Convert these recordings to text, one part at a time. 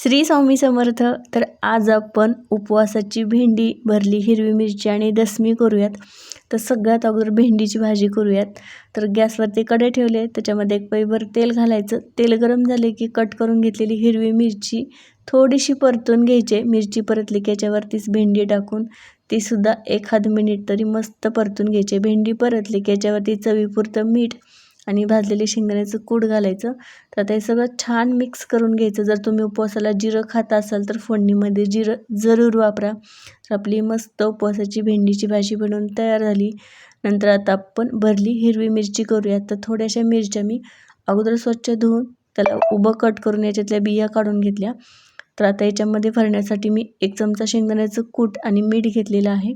श्री स्वामी समर्थ. तर आज आपण उपवासाची भेंडी, भरली हिरवी मिरची आणि दसमी करूयात. तर सगळ्यात अगोदर भेंडीची भाजी करूयात. तर गॅसवरती कढई ठेवले, त्याच्यामध्ये एक पळीभर तेल घालायचं. तेल गरम झाले की कट करून घेतलेली हिरवी मिरची थोडीशी परतून घ्यायची. मिरची परतली की याच्यावरतीच भेंडी टाकून ती सुद्धा एखाद मिनिट तरी मस्त परतून घ्यायची. भेंडी परतली की याच्यावरती चवीपुरतं मीठ आणि भाजलेले शेंगदाण्याचं कूट घालायचं. तर आता हे सगळं छान मिक्स करून घ्यायचं. जर तुम्ही उपवासाला जिरं खात असाल तर फोडणीमध्ये जिरं जरूर वापरा. तर आपली मस्त उपवासाची भेंडीची भाजी बनवून तयार झाली. नंतर आता आपण भरली हिरवी मिरची करूयात. तर थोड्याशा मिरच्या मी अगोदर स्वच्छ धुवून त्याला उभं कट करून याच्यातल्या बिया काढून घेतल्या. तर आता याच्यामध्ये भरण्यासाठी मी 1 चमचा शेंगदाण्याचं कूट आणि मीठ घेतलेलं आहे.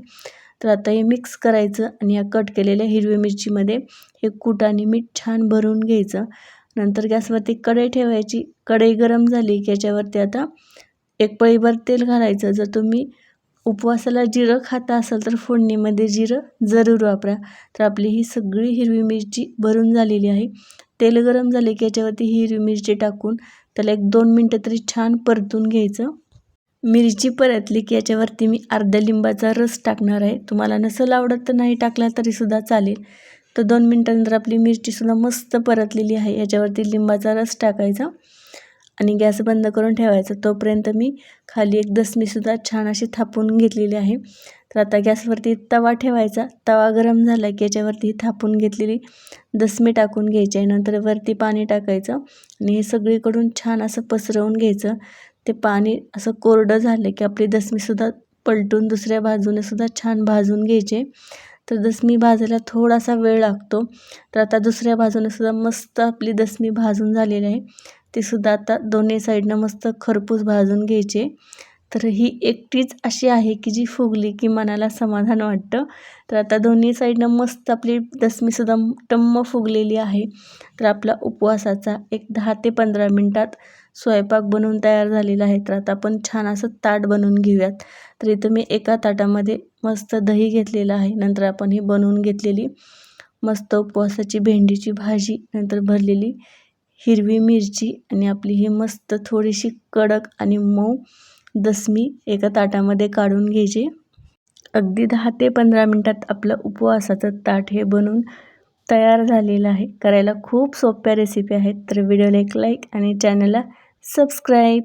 तर आता हे मिक्स करायचं आणि या कट केलेल्या हिरवी मिरचीमध्ये हे कूट आणि मीठ छान भरून घ्यायचं. नंतर गॅसवरती कढई ठेवायची. कढई गरम झाली की याच्यावरती आता एक पळीभर तेल घालायचं. जर तुम्ही उपवासाला जिरं खाता असाल तर फोडणीमध्ये जिरं जरूर वापरा. तर आपली ही सगळी हिरवी मिरची भरून झालेली आहे. तेल गरम झाले की याच्यावरती हिरवी मिरची टाकून त्याला 1-2 मिनटं तरी छान परतून घ्यायचं. मिरची परतली की याच्यावरती मी अर्ध्या लिंबाचा रस टाकणार आहे. तुम्हाला नसेल आवडत तर नाही टाकला तरीसुद्धा चालेल. तर 2 मिनटानंतर आपली मिरचीसुद्धा मस्त परतलेली आहे. याच्यावरती लिंबाचा रस टाकायचा आणि गॅस बंद करून ठेवायचा. तोपर्यंत मी खाली एक दसमीसुद्धा छान अशी थापून घेतलेली आहे. तर आता गॅसवरती तवा ठेवायचा. तवा गरम झाला की याच्यावरती थापून घेतलेली दसमी टाकून घ्यायची आहे. नंतर वरती पाणी टाकायचं आणि हे सगळीकडून छान असं पसरवून घ्यायचं. ते पाणी असं कोरडं झालं की आपली दसमीसुद्धा पलटून दुसऱ्या बाजूने सुद्धा छान भाजून घ्यायचे. तर दसमी भाजायला थोडासा वेळ लागतो. तर आता दुसऱ्या बाजूने सुद्धा मस्त आपली दसमी भाजून झालेली आहे. ती सुद्धा आता दोन्ही साईडनं मस्त खरपूस भाजून घ्यायचे. तर ही एकटीच अशी आहे की जी फुगली की मनाला समाधान वाटतं. तर आता दोन्ही साईडनं मस्त आपली दसमीसुद्धा टम्म फुगलेली आहे. तर आपला उपवासाचा एक 10 ते 15 मिनटात स्वयंपाक बनवून तयार झालेला आहे. तर आता आपण छान असं ताट बनवून घेऊयात. तर इथं मी एका ताटामध्ये मस्त दही घेतलेलं आहे. नंतर आपण ही बनवून घेतलेली मस्त उपवासाची भेंडीची भाजी, नंतर भरलेली हिरवी मिरची आणि आपली ही मस्त थोडीशी कडक आणि मऊ दसमी एका ताटामध्ये काढून घ्यायची. अगदी 10 ते 15 मिनटात आपलं उपवासाचं ताट हे बनवून तयार झालेलं आहे. करायला खूप सोप्या रेसिपी आहेत. तर व्हिडिओला एक लाईक आणि चॅनलला सबस्क्राईब.